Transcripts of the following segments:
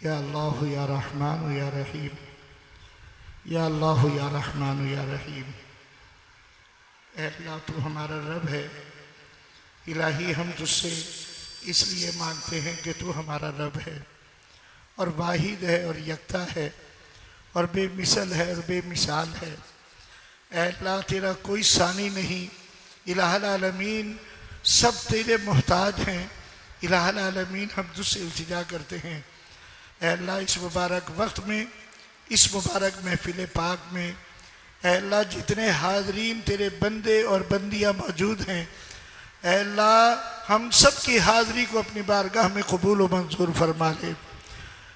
یا اللہ یا رحمان یا رحیم، یا اللہ یا رحمان یا رحیم۔ اے اللہ تو ہمارا رب ہے، الہی ہم تجھ سے اس لیے مانگتے ہیں کہ تو ہمارا رب ہے اور واحد ہے اور یکتا ہے اور بے مثل ہے اور بے مثال ہے۔ اے اللہ تیرا کوئی ثانی نہیں، الہ العالمین سب تیرے محتاج ہیں۔ الہ العالمین ہم تجھ سے التجا کرتے ہیں، اے اللہ اس مبارک وقت میں، اس مبارک محفل پاک میں، اے اللہ جتنے حاضرین تیرے بندے اور بندیاں موجود ہیں، اے اللہ ہم سب کی حاضری کو اپنی بارگاہ میں قبول و منظور فرما لے۔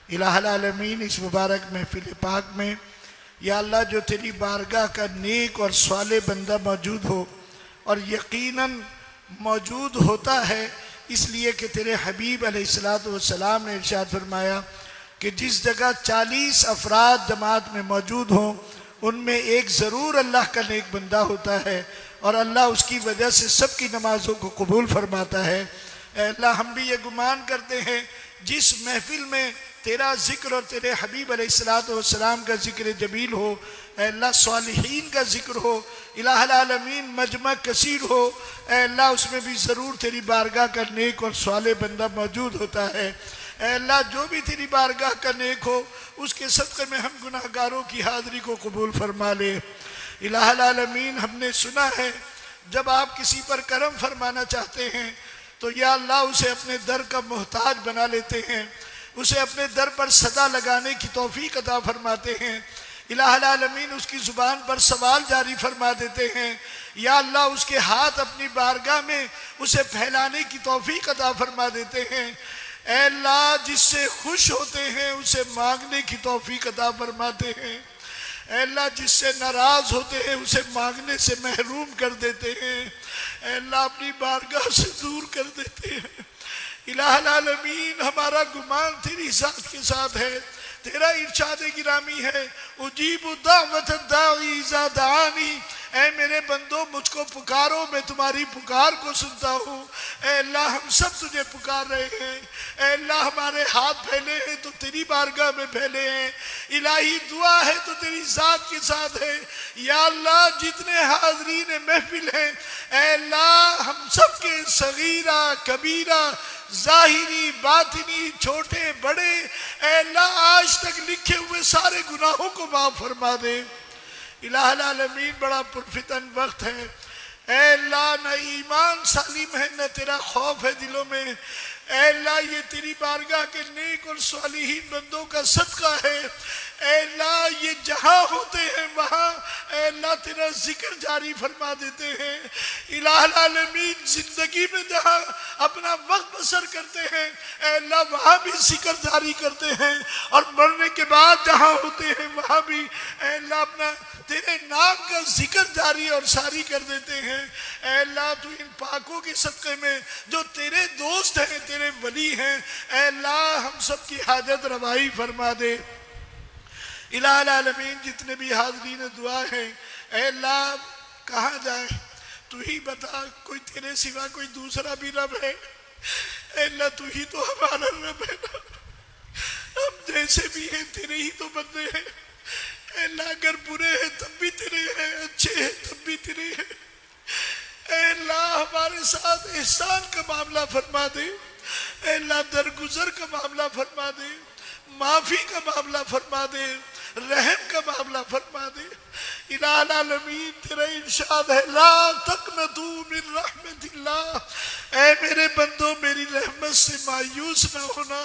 الہ العالمین اس مبارک محفل پاک میں یا اللہ جو تیری بارگاہ کا نیک اور صالح بندہ موجود ہو، اور یقیناً موجود ہوتا ہے اس لیے کہ تیرے حبیب علیہ السلام نے ارشاد فرمایا کہ جس جگہ 40 افراد جماعت میں موجود ہوں ان میں ایک ضرور اللہ کا نیک بندہ ہوتا ہے اور اللہ اس کی وجہ سے سب کی نمازوں کو قبول فرماتا ہے۔ اے اللہ ہم بھی یہ گمان کرتے ہیں جس محفل میں تیرا ذکر اور تیرے حبیب علیہ السلام کا ذکر جمیل ہو، اے اللہ صالحین کا ذکر ہو، الہ العالمین مجمع کثیر ہو، اے اللہ اس میں بھی ضرور تیری بارگاہ کا نیک اور صالح بندہ موجود ہوتا ہے۔ اے اللہ جو بھی تیری بارگاہ کا نیک ہو اس کے صدقے میں ہم گناہ گاروں کی حاضری کو قبول فرما لے۔ الہ العالمین ہم نے سنا ہے جب آپ کسی پر کرم فرمانا چاہتے ہیں تو یا اللہ اسے اپنے در کا محتاج بنا لیتے ہیں، اسے اپنے در پر صدا لگانے کی توفیق عطا فرماتے ہیں۔ الہ العالمین اس کی زبان پر سوال جاری فرما دیتے ہیں، یا اللہ اس کے ہاتھ اپنی بارگاہ میں اسے پھیلانے کی توفیق عطا فرما دیتے ہیں۔ اے اللہ جس سے خوش ہوتے ہیں اسے مانگنے کی توفیق عطا فرماتے ہیں، اے اللہ جس سے ناراض ہوتے ہیں اسے مانگنے سے محروم کر دیتے ہیں، اے اللہ اپنی بارگاہ سے دور کر دیتے ہیں۔ الہ العالمین ہمارا گمان تیری ذات کے ساتھ ہے، تیرا ارشاد گرامی ہے اجیب دعوت الداعی اذا دعانی، اے میرے بندو مجھ کو پکارو میں تمہاری پکار کو سنتا ہوں۔ اے اللہ ہم سب تجھے پکار رہے ہیں، اے اللہ ہمارے ہاتھ پھیلے ہیں تو تیری بارگاہ میں پھیلے ہیں، الہی دعا ہے تو تیری ذات کے ساتھ ہے۔ یا اللہ جتنے حاضرین محفل ہیں اے اللہ ہم سب کے صغیرہ کبیرہ ظاہری باطنی چھوٹے بڑے اے اللہ آج تک لکھے ہوئے سارے گناہوں کو معاف فرما دے۔ الہ العالمین بڑا پرفتن وقت ہے، اے اللہ نہ ایمان سالم ہے نہ تیرا خوف ہے دلوں میں، اے اللہ یہ تیری بارگاہ کے نیک اور صالحین بندوں کا صدقہ ہے، اے اللہ یہ جہاں ہوتے ہیں وہاں اے اللہ تیرا ذکر جاری فرما دیتے ہیں۔ الہ العالمین زندگی میں جہاں اپنا وقت بسر کرتے ہیں اے اللہ وہاں بھی ذکر جاری کرتے ہیں، اور مرنے کے بعد جہاں ہوتے ہیں وہاں بھی اے اللہ اپنا تیرے نام کا ذکر جاری اور ساری کر دیتے ہیں۔ اے اللہ تو ان پاکوں کے صدقے میں جو تیرے دوست ہیں تیرے ولی ہیں اے اللہ ہم سب کی حاجت روائی فرما دے۔ الہ العالمین جتنے بھی حاضرین دعا ہیں اے اللہ کہاں جائیں تو ہی بتا، کوئی تیرے سوا کوئی دوسرا بھی رب ہے؟ اے اللہ تو ہی تو ہمارا رب ہے نا، ہم جیسے بھی ہیں تیرے ہی تو بندے ہیں۔ اے اللہ اگر برے ہیں تب بھی تیرے ہیں، اچھے ہیں تب بھی تیرے ہیں۔ اے اللہ ہمارے ساتھ احسان کا معاملہ فرما دے، اے اللہ درگزر کا معاملہ فرما دے، معافی کا معاملہ فرما دے، رحم کا معاملہ فرما دے۔ الہ العالمین تیرا ارشاد ہے لا تقنطوا من رحمت اللہ، اے میرے بندو میری رحمت سے مایوس نہ ہونا۔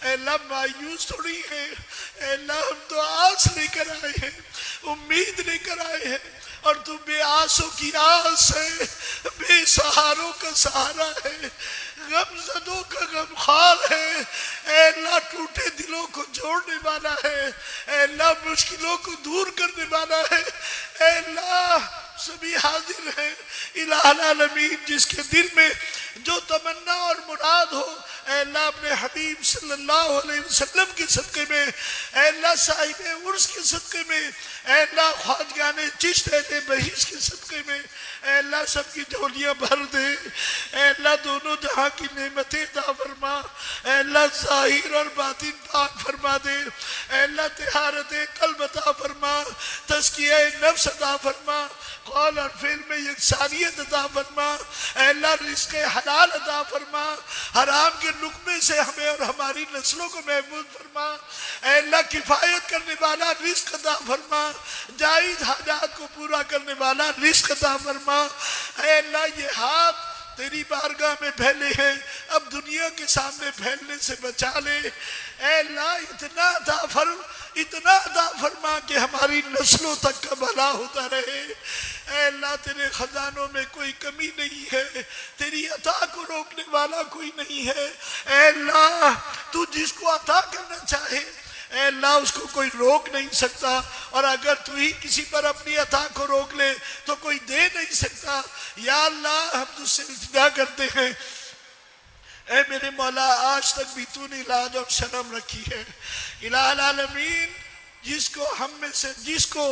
اے اللہ مایوس تھوڑی ہے، اے اللہ ہم تو آس لے کر آئے ہیں، امید لے کر آئے ہیں، اور تو بے آسوں کی آس ہے، بے سہاروں کا سہارا ہے، غم زدوں کا غمخوار ہے۔ اے اللہ ٹوٹے دلوں کو جوڑنے والا ہے، اے اللہ مشکلوں کو دور کرنے والا ہے۔ اے اللہ سبھی حاضر ہیں الہ العالمین، جس کے دل میں جو تمنا اور مراد ہو اے اللہ اپنے حبیب صلی اللہ علیہ وسلم کے صدقے میں، اے اللہ صاحب عرس کے صدقے میں، اے اللہ خواجگان چشت اہل بہیش کے صدقے میں، اے اللہ سب کی جھولیاں بھر دے، اے اللہ دونوں جہاں کی نعمتیں عطا فرما، اے اللہ ظاہر اور باطن پاک فرما دے، اے اللہ طہارت قلب عطا فرما، تزکیہ نفس عطا فرما، قول اور فعل میں یکسانیت عطا فرما، اے اللہ رزق حلال عطا فرما، حرام کے لقمے سے ہمیں اور ہماری نسلوں کو محفوظ فرما، اے اللہ کفایت کرنے والا رزق عطا فرما، جائز حاجات کو پورا کرنے والا رزق عطا فرما، اے اللہ یہ ہاتھ تیری بارگاہ میں پھیلے ہیں، اب دنیا کے سامنے پھیلنے سے بچا لے، اے اللہ اتنا عطا فرما کہ ہماری نسلوں تک کا بھلا ہوتا رہے، اے اللہ تیرے خزانوں میں کوئی کمی نہیں ہے، تیری عطا کو روکنے والا کوئی نہیں ہے، اے اللہ تو جس کو عطا کرنا چاہے اے اللہ اس کو کوئی روک نہیں سکتا، اور اگر تو ہی کسی پر اپنی عطا کو روک لے تو کوئی دے نہیں سکتا۔ یا اللہ ہم تجھ سے التجا کرتے ہیں، اے میرے مولا آج تک بھی تو نے لاج اور شرم رکھی ہے، الہ العالمین جس کو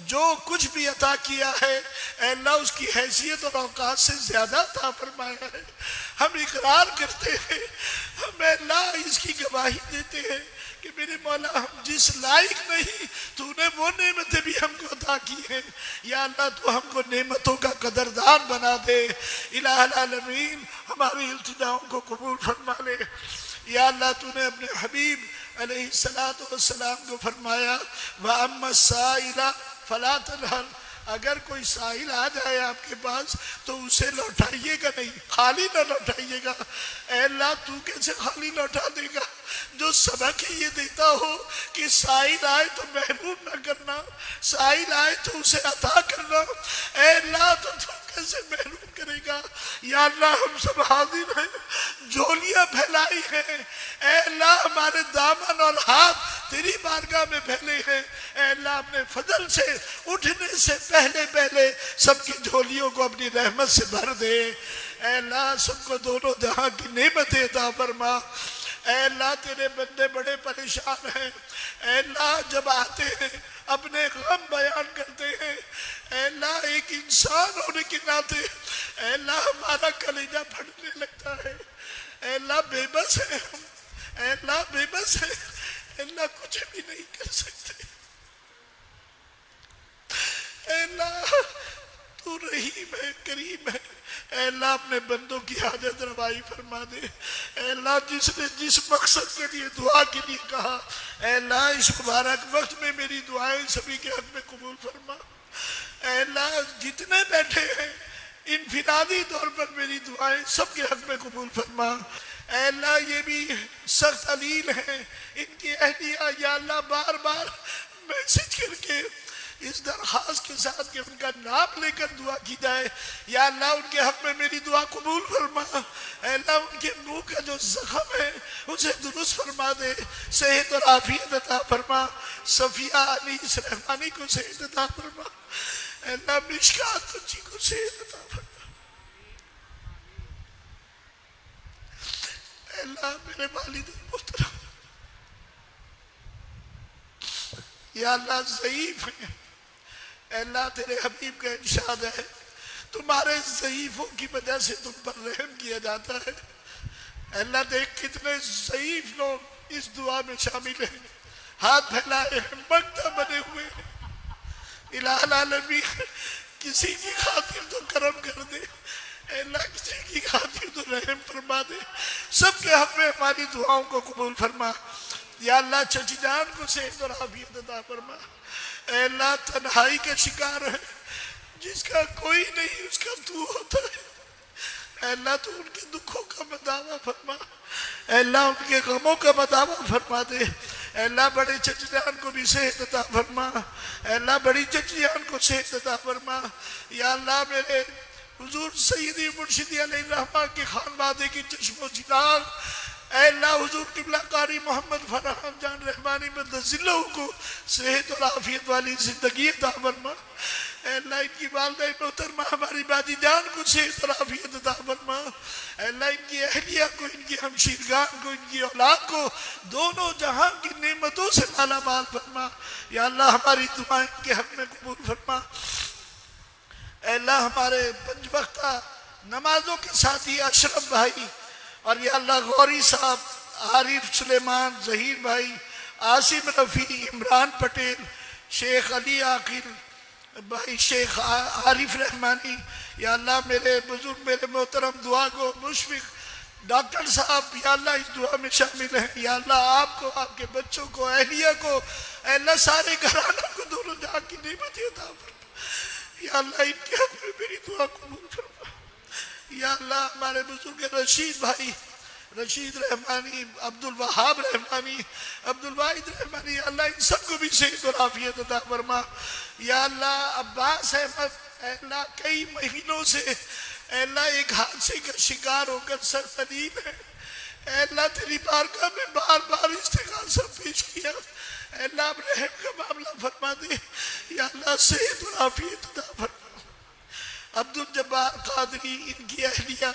جو کچھ بھی عطا کیا ہے اے اللہ اس کی حیثیت اور اوقات سے زیادہ عطا فرمایا ہے، ہم اقرار کرتے ہیں، ہم اے اللہ اس کی گواہی دیتے ہیں کہ میرے مولا ہم جس لائق نہیں تو نے وہ نعمتیں بھی ہم کو عطا کی ہیں، یا اللہ تو ہم کو نعمتوں کا قدردان بنا دے، الہ العالمین ہماری التجاؤں کو قبول فرما لے۔ یا اللہ تو نے اپنے حبیب علیہ السلام کو فرمایا وَأَمَّا السَّائِلَ فَلَا تَنْهَرْ، اگر کوئی سائل آ جائے آپ کے پاس تو اسے لوٹائیے گا نہیں، خالی نہ لوٹائیے گا۔ اے اللہ تو کیسے خالی لوٹا دے گا؟ جو سبق یہ دیتا ہو کہ سائل آئے تو محروم نہ کرنا، سائل آئے تو اسے عطا کرنا، اے اللہ تو کیسے محروم کرے گا؟ یا اللہ ہم سب حاضر ہیں، جھولیاں پھیلائی ہیں، اے اللہ ہمارے دامن اور ہاتھ تیری بارگاہ میں پھیلے ہیں، اے اللہ اپنے فضل سے اٹھنے سے پہلے سب کی جھولیوں کو اپنی رحمت سے بھر دے، اے اللہ سب کو دونوں جہاں کی نعمتیں عطا فرما۔ اے اللہ تیرے بندے بڑے پریشان ہیں، اے اللہ جب آتے ہیں اپنے غم بیان کرتے ہیں، اے اللہ ایک انسان ہونے کے ناطے اے اللہ ہمارا کلیجہ پھٹنے لگتا ہے، اے اللہ بے بس ہیں ہم، اے اللہ بے بس ہیں، اے اللہ کچھ بھی نہیں کر سکتے، اے اللہ تو رحیم ہے کریم ہے، اے اللہ اپنے بندوں کی حاجت روائی فرما دے، اے اللہ جس نے جس مقصد کے لیے دعا کے لیے کہا اے اللہ اس مبارک وقت میں میری دعائیں سبھی کے حق میں قبول فرما، اے اللہ جتنے بیٹھے ہیں انفرادی طور پر میری دعائیں سب کے حق میں قبول فرما، اے اللہ یہ بھی سخت علیل ہیں، ان کی اہلیہ یا اللہ بار بار میسج کر کے اس درخواست کے ساتھ کہ ان کا نام لے کر دعا کی جائے، یا اللہ ان کے حق میں میری دعا قبول فرما، اے اللہ ان کے منہ کا جو زخم ہے اسے درست فرما دے، صحت اور عافیت عطا فرما، صفیہ علی رحمانی کو صحت عطا فرما، اے اللہ مشکات بچی کو صحت عطا فرما، اے اللہ میرے والد محترم یا اللہ ضعیف ہیں، اے اللہ تیرے حبیب کا ارشاد ہے تمہارے ضعیفوں کی وجہ سے تم پر رحم کیا جاتا ہے، اے اللہ دیکھ کتنے ضعیف لوگ اس دعا میں شامل ہیں، ہاتھ پھیلائے ہیں، منگتا بنے ہوئے ہیں، الہ العالمین کسی کی خاطر تو کرم کر دے، اے اللہ کسی کی خاطر تو رحم فرما دے، سب کے حق میں ہماری دعاؤں کو قبول فرما، یا اللہ چچی جان کو صحت اور عافیت عطا فرما، اے اللہ تنہائی کا شکار ہے جس کا کوئی نہیں اس کا تو ہوتا ہے، اے اللہ تو ان کے دکھوں کا مداوع فرما، اے اللہ ان کے غموں کا مداوع فرما دے، اے اللہ بڑے چچی جان کو بھی صحت عطا فرما، اے اللہ بڑی چچی جان کو صحت عطا فرما، یا اللہ میرے حضور سیدی مرشدی علیہ الرحمہ کے خانوادے کی چشم و چراغ، اے اللہ حضور قبلہ قاری محمد فرحان جان رحمانی مدذلہ کو صحت اور عافیت والی زندگی عطا فرما، اے اللہ ان کی والدہ محترمہ ہماری باجی جان کو صحت اور عافیت عطا فرما، اے اللہ ان کی اہلیہ کو، ان کی ہمشیرگان کو، ان کی اولاد کو دونوں جہاں کی نعمتوں سے مالا مال فرما۔ یا اللہ ہماری دعائیں ان کے حق میں قبول فرما۔ اے اللہ ہمارے پنج وقتہ نمازوں کے ساتھی اشرف بھائی اور یا اللہ غوری صاحب، عارف سلیمان، ظہیر بھائی، عاصم رفیع، عمران پٹیل، شیخ علی عاقل بھائی، شیخ عارف رحمانی، یا اللہ میرے بزرگ، میرے محترم دعا کو مشفق ڈاکٹر صاحب یا اللہ اس دعا میں شامل ہیں۔ یا اللہ آپ کو، آپ کے بچوں کو، اہلیہ کو، اے اللہ سارے گھرانوں کو دونوں جہاں کی نعمتیں عطا فرما۔ یا اللہ ان کے حق میں میری دعا قبول فرما۔ یا اللہ ہمارے بزرگ رشید بھائی، رشید رحمانی، عبدالوہاب رحمانی، عبدالواحد رحمانی، یا اللہ ان سب کو بھی صحت اور عافیت عطا فرما۔ یا اللہ عباس احمد، اے اللہ کئی مہینوں سے اے اللہ ایک حادثے کا شکار ہو کر سر تلیم ہے، اے اللہ تیری بارگاہ میں بار بار استغاثہ پیش کیا، اے اللہ اب رحم کا معاملہ فرما دے۔ یا اللہ صحت اور عافیت عطا فرما۔ عبدالجبار قادری، ان کی اہلیہ،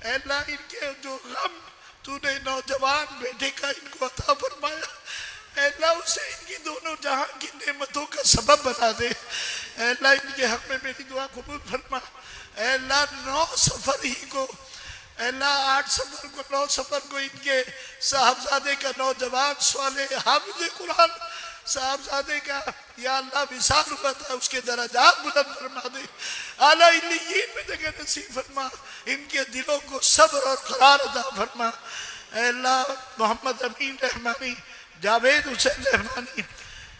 اے اللہ ان کے جو غم تو نے نوجوان بیٹے کا ان کو عطا فرمایا، اے اللہ اسے ان کی دونوں جہاں کی نعمتوں کا سبب بنا دے۔ اے اللہ ان کے حق میں میری دعا قبول فرما۔ اے اللہ 9 سفر ہی کو، اے اللہ 8 سفر کو، 9 سفر کو ان کے صاحبزادے کا نوجوان صالح حافظ قرآن صاحبزادے کا یا اللہ وصال ہوا تھا، اس کے درجات بلند فرما دے، اعلیٰ علیین میں جگہ نصیب فرما، ان کے دلوں کو صبر اور قرار عطا فرما۔ اے اللہ محمد امین رحمانی، جاوید حسین رحمانی،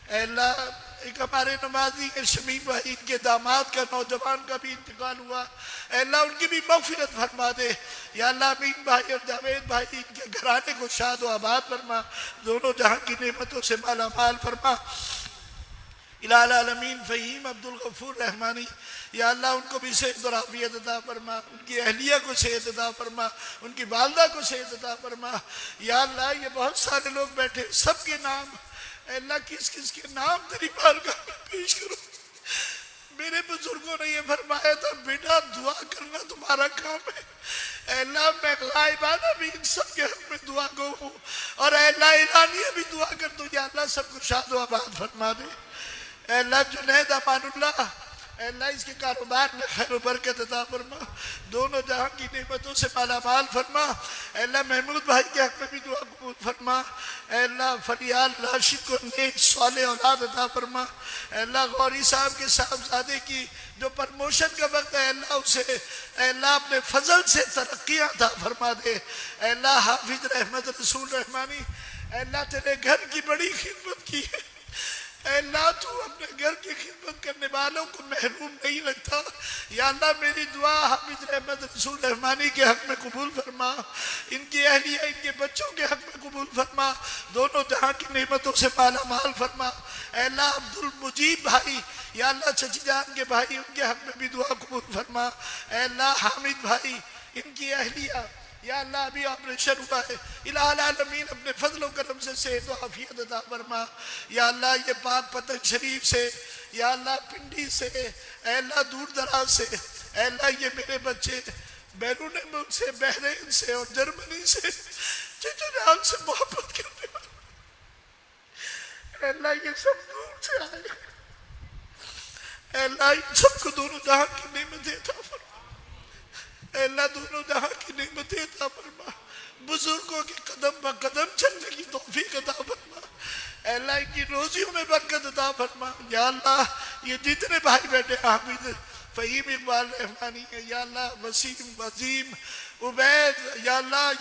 اے اللہ ایک ہمارے نمازی کے شمیم بھائی، ان کے داماد کا نوجوان کا بھی انتقال ہوا، اے اللہ ان کی بھی مغفرت فرما دے۔ یا اللہ امین بھائی اور جاوید بھائی ان کے گھرانے کو شاد و آباد فرما، دونوں جہاں کی نعمتوں سے مالا مال فرما۔ الہ العالمین فہیم عبدالغفور رحمانی، یا اللہ ان کو بھی صحت اور عافیت عطا فرما، ان کی اہلیہ کو صحت عطا فرما، ان کی والدہ کو صحت عطا فرما۔ یا اللہ یہ بہت سارے لوگ بیٹھے، سب کے نام اے اللہ کس کس کے نام تیری بارگاہ میں پیش کرو۔ میرے بزرگوں نے یہ فرمایا تھا بیٹا دعا کرنا تمہارا کام ہے، اے اللہ میں غائبانہ بھی ان سب کے حق میں دعا گو ہوں، اور اے اللہ اعلانیہ بھی دعا کر دو، یا اللہ سب کو شاد و آباد فرما دے۔ اے اللہ جنید امان اللہ، اے اللہ اس کے کاروبار میں خیر و برکت عطا فرما، دونوں جہاں کی نعمتوں سے مالا مال فرما۔ اے اللہ محمود بھائی کے حق میں بھی دعا قبول فرما۔ اے اللہ فریال راشد کو نیک صالح اولاد عطا فرما۔ اے اللہ غوری صاحب کے صاحبزادے کی جو پرموشن کا وقت ہے، اے اللہ اسے اے اللہ اپنے فضل سے ترقیاں عطا فرما دے۔ اے اللہ حافظ رحمت رسول رحمانی، اے اللہ تیرے گھر کی بڑی خدمت کی ہے، اے اللہ تو اپنے گھر کی خدمت کرنے والوں کو محروم نہیں رکھتا۔ یا اللہ میری دعا حافظ رحمت رسول رحمانی کے حق میں قبول فرما، ان کی اہلیہ، ان کے بچوں کے حق میں قبول فرما، دونوں جہاں کی نعمتوں سے مالا مال فرما۔ اے اللہ عبدالمجیب بھائی، یا اللہ چچی جان کے بھائی، ان کے حق میں بھی دعا قبول فرما۔ اے اللہ حامد بھائی، ان کی اہلیہ، یا اللہ ابھی آپریشن ہوا ہے، الہ العالمین اپنے فضل و کرم سے صحت و عافیت عطا فرما۔ یا اللہ یہ پاک پتن شریف سے، یا اللہ پنڈی سے، اے اللہ دور دراز سے، اے اللہ یہ میرے بچے بیرون ملک سے، بحرین سے اور جرمنی سے، جنان سے محبت کرنے والے، اے اللہ یہ سب دور سے آئے، اے اللہ ان سب کو دونوں جہاں کی نعمتیں عطا فرما۔ اے اللہ دونوں جہاں کی نعمتیں عطا فرما، بزرگوں کے قدم با قدم چلنے کی توفیق عطا فرما۔ اے اللہ ان کی روزیوں میں برکت عطا فرما۔ یا اللہ یہ جتنے بھائی بیٹھے، حامد فہیم اقبال رحمانی ہے، یا اللہ وسیم عظیم عبید، یا اللہ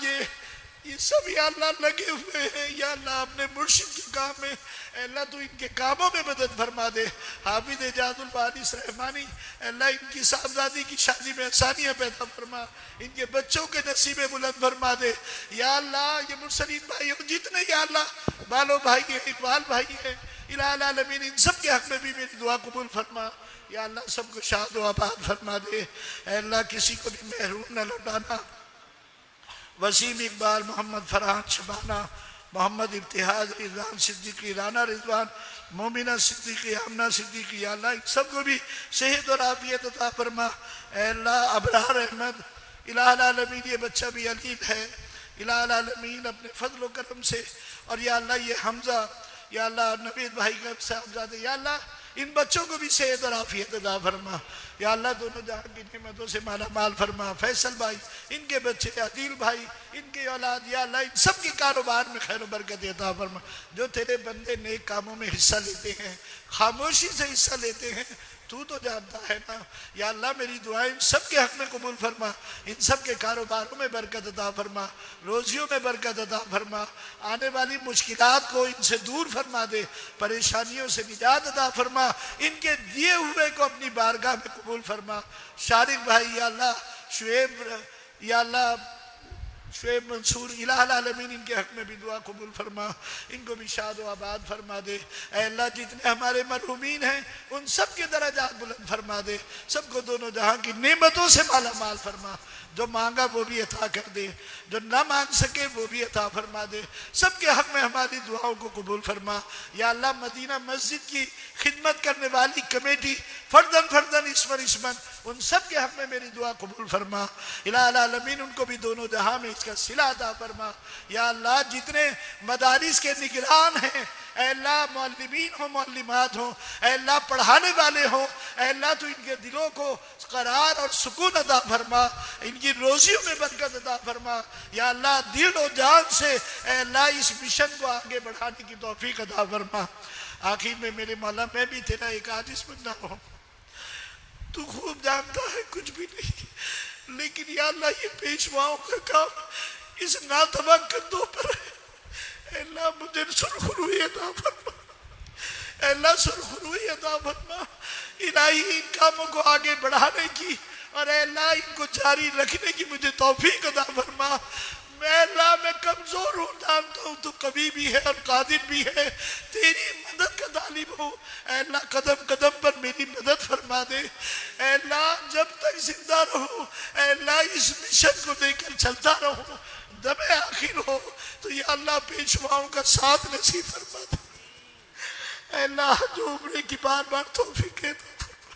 یہ سب یا اللہ لگے ہوئے ہیں، یا اللہ اپنے مرشد کے کام میں، اے اللہ تو ان کے کاموں میں مدد فرما دے۔ حافظ اعجاز الوارث رحمانی، اے اللہ ان کی صاحبزادی کی شادی میں آسانیاں پیدا فرما، ان کے بچوں کے نصیبیں بلند فرما دے۔ یا اللہ یہ مرسلین بھائی اور جتنے یا اللہ بالو بھائی ہیں، اقبال بھائی ہیں، الہ العالمین ان سب کے حق میں بھی میری دعا قبول فرما۔ یا اللہ سب کو شاد و آباد فرما دے۔ اے اللہ کسی کو بھی محروم نہ لوٹانا۔ وسیم اقبال، محمد فرحان شبانہ، محمد ابتہاج رضوان صدیقی رانا رضوان مومنہ صدیقی آمنہ صدیقی یا اللہ ان سب کو بھی صحت اور عافیت عطا فرما اے اللہ ابرار احمد الہ العالمین یہ بچہ بھی علیم ہے الہ العالمین اپنے فضل و کرم سے اور یا اللہ یہ حمزہ یا اللہ نوید بھائی کا صاحبزادے یا اللہ ان بچوں کو بھی صحت اور عافیت عطا فرما یا اللہ دونوں جہاں کی نعمتوں سے مالا مال فرما فیصل بھائی ان کے بچے عدیل بھائی ان کے اولاد یا اللہ ان سب کے کاروبار میں خیر و برکت عطا فرما جو تیرے بندے نیک کاموں میں حصہ لیتے ہیں خاموشی سے حصہ لیتے ہیں تو جانتا ہے نا یا اللہ میری دعائیں ان سب کے حق میں قبول فرما ان سب کے کاروباروں میں برکت عطا فرما روزیوں میں برکت عطا فرما آنے والی مشکلات کو ان سے دور فرما دے پریشانیوں سے نجات عطا فرما ان کے دیے ہوئے کو اپنی بارگاہ میں قبول فرما شارق بھائی یا اللہ شعیب یا اللہ شعیب منصور الہ العالمین ان کے حق میں بھی دعا قبول فرما ان کو بھی شاد و آباد فرما دے اے اللہ جتنے ہمارے مرحومین ہیں ان سب کے درجات بلند فرما دے سب کو دونوں جہاں کی نعمتوں سے مالا مال فرما جو مانگا وہ بھی عطا کر دے جو نہ مانگ سکے وہ بھی عطا فرما دے سب کے حق میں ہماری دعاؤں کو قبول فرما یا اللہ مدینہ مسجد کی خدمت کرنے والی کمیٹی فردن اسمن ان سب کے حق میں میری دعا قبول فرما الہ العالمین ان کو بھی دونوں جہاں میں اس کا صلہ عطا فرما یا اللہ جتنے مدارس کے نگران ہیں اے اللہ معلمین ہوں معلمات ہوں اے اللہ پڑھانے والے ہوں اے اللہ تو ان کے دلوں کو قرار اور سکون عطا فرما ان کی روزیوں میں برکت عطا فرما یا اللہ دل و جان سے اے اللہ اس مشن کو آگے بڑھانے کی توفیق عطا فرما آخر میں میرے مولا میں بھی تیرا ایک عاجز بندہ ہوں تو خوب جانتا ہے کچھ بھی نہیں لیکن یا اللہ یہ پیشواؤں کا کام اس ناتواں کندھوں پر ہے اے اللہ مجھے سرخروئی عطا فرما اے اللہ سرخروئی عطا فرما الہی ان کاموں کو آگے بڑھانے کی اور اے اللہ ان کو جاری رکھنے کی مجھے توفیق عطا فرما میں اللہ میں کمزور ہوں جانتا ہوں تو قوی بھی ہے اور قادر بھی ہے تیری مدد کا طالب ہوں اے اللہ قدم قدم پر میری مدد فرما دے اے اللہ جب تک زندہ رہوں اے اللہ اس مشن کو لے کر چلتا رہوں دم آخر ہو تو یا اللہ پیشواؤں کا ساتھ نصیب فرما دے اے اللہ جو عمرے کی بار بار توفیق عطا فرما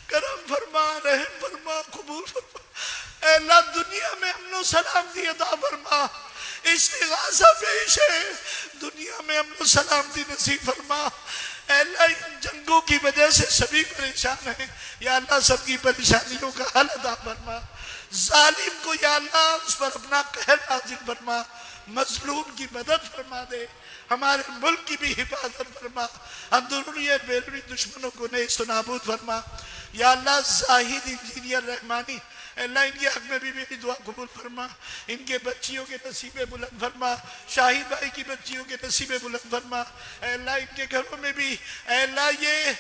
کرم فرما رحم فرما قبول فرما اے اللہ دنیا میں امن و سلامتی عطا فرما استغاثہ پیش ہے دنیا میں امن و سلامتی نصیب فرما اے اللہ ان جنگوں کی وجہ سے سبھی پریشان ہیں یا اللہ سب کی پریشانیوں کا حل عطا فرما ظالم کو یا اللہ اس پر اپنا قہر نازل فرما مظلوم کی مدد فرما دے ہمارے ملک کی بھی حفاظت فرما اندرونی اور بیرونی دشمنوں کو نیست و نابود فرما یا اللہ زاہد انجینئر رحمانی اے اللہ ان کے حق میں بھی میری دعا قبول فرما ان کے بچیوں کے نصیب بلند فرما شاہد بھائی کی بچیوں کے نصیب بلند فرما اے اللہ ان کے گھروں میں بھی اے اللہ یہ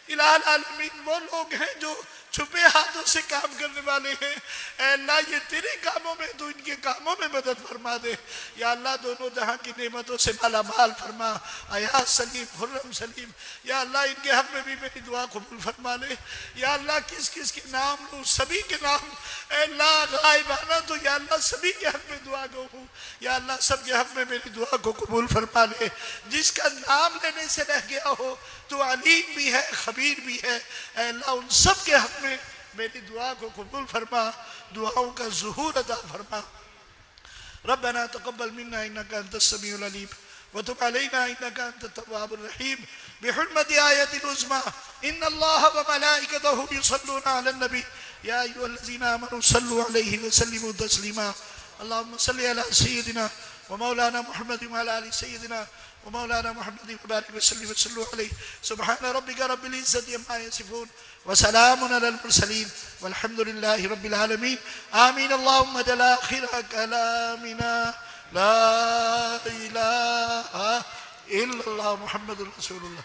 الہ العالمین وہ لوگ ہیں جو چھپے ہاتھوں سے کام کرنے والے ہیں اے اللہ یہ تیرے کاموں میں تو ان کے کاموں میں مدد فرما دے یا اللہ دونوں جہاں کی نعمتوں سے مالا مال فرما ایاز سلیم خرم سلیم یا اللہ ان کے حق میں بھی میری دعا قبول فرما لے یا اللہ کس کس کے نام لوں سبھی کے نام اے اللہ غائبانہ تو یا اللہ سبھی کے حق میں دعا گو ہوں یا اللہ سب کے حق میں میری دعا کو قبول فرما لے جس کا نام لینے سے رہ گیا ہو تو علیم بھی ہے خبیر بھی ہے اے اللہ ان سب کے حق میں میری دعا کو قبول فرما دعاؤں کا ظہور عطا فرما ربنا تقبل منا انك انت السميع العليم وتب علينا انك انت التواب الرحيم بحرمة آية العظمى ان الله وملائكته يصلون على النبي يا ايها الذين امنوا صلوا عليه وسلموا تسليما اللهم صل على سيدنا ومولانا محمد وعلى ال سيدنا ومولانا محمد وبارك وسلم وصلوا عليه سبحان ربك رب العزة عما يصفون وسلام على المرسلين والحمد لله رب العالمين آمين اللهم اجعل آخر كلامنا لا إله إلا الله محمد رسول الله